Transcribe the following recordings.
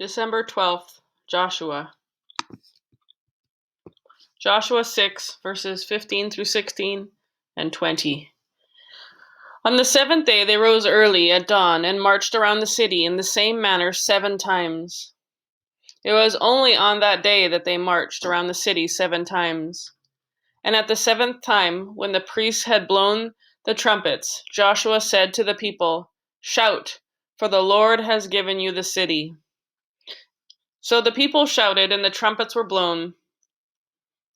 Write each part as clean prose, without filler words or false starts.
December 12th, Joshua. Joshua 6, verses 15 through 16 and 20. On the seventh day they rose early at dawn and marched around the city in the same manner 7 times. It was only on that day that they marched around the city 7 times. And at the 7th time, when the priests had blown the trumpets, Joshua said to the people, "Shout, for the Lord has given you the city." So the people shouted, and the trumpets were blown.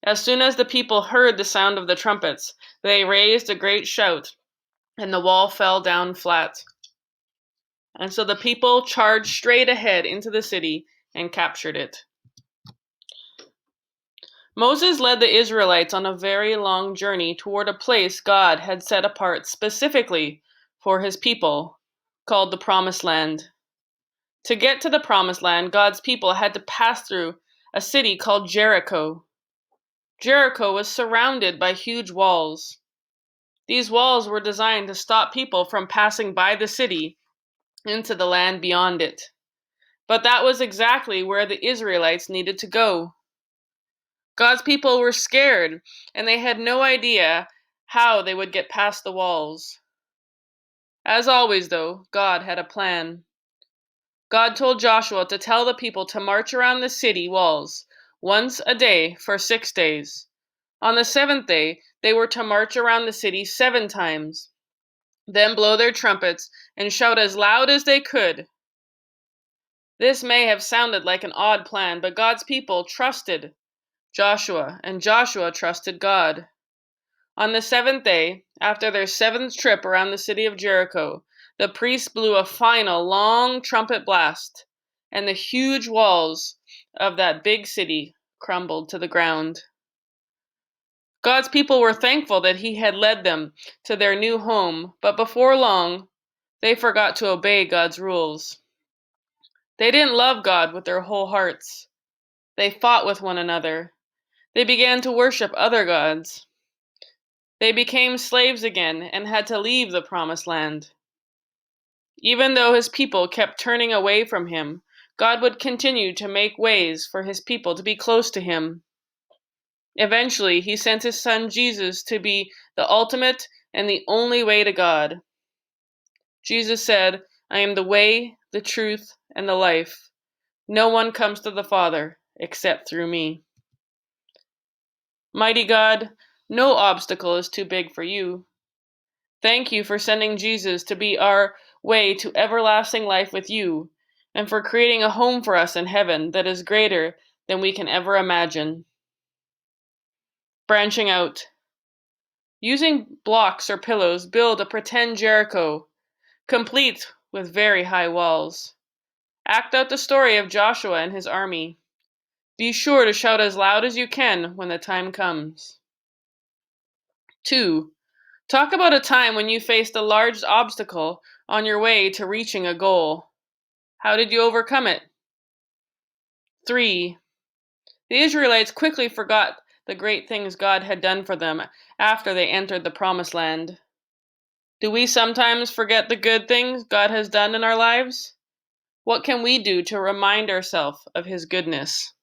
As soon as the people heard the sound of the trumpets, they raised a great shout, and the wall fell down flat. And so the people charged straight ahead into the city and captured it. Moses led the Israelites on a very long journey toward a place God had set apart specifically for his people, called the Promised Land. To get to the Promised Land, God's people had to pass through a city called Jericho. Jericho was surrounded by huge walls. These walls were designed to stop people from passing by the city into the land beyond it. But that was exactly where the Israelites needed to go. God's people were scared, and they had no idea how they would get past the walls. As always, though, God had a plan. God told Joshua to tell the people to march around the city walls once a day for 6 days. On the 7th day, they were to march around the city 7 times, then blow their trumpets and shout as loud as they could. This may have sounded like an odd plan, but God's people trusted Joshua, and Joshua trusted God. On the 7th day, after their 7th trip around the city of Jericho, the priests blew a final long trumpet blast, and the huge walls of that big city crumbled to the ground. God's people were thankful that he had led them to their new home, but before long, they forgot to obey God's rules. They didn't love God with their whole hearts. They fought with one another. They began to worship other gods. They became slaves again and had to leave the Promised Land. Even though his people kept turning away from him, God would continue to make ways for his people to be close to him. Eventually, he sent his son Jesus to be the ultimate and the only way to God. Jesus said, "I am the way, the truth, and the life. No one comes to the Father except through me." Mighty God, no obstacle is too big for you. Thank you for sending Jesus to be our way to everlasting life with you, and for creating a home for us in heaven that is greater than we can ever imagine. Branching out. Using blocks or pillows, build a pretend Jericho, complete with very high walls. Act out the story of Joshua and his army. Be sure to shout as loud as you can when the time comes. 2. Talk about a time when you faced a large obstacle on your way to reaching a goal. How did you overcome it? 3. The Israelites quickly forgot the great things God had done for them after they entered the Promised Land. Do we sometimes forget the good things God has done in our lives? What can we do to remind ourselves of his goodness?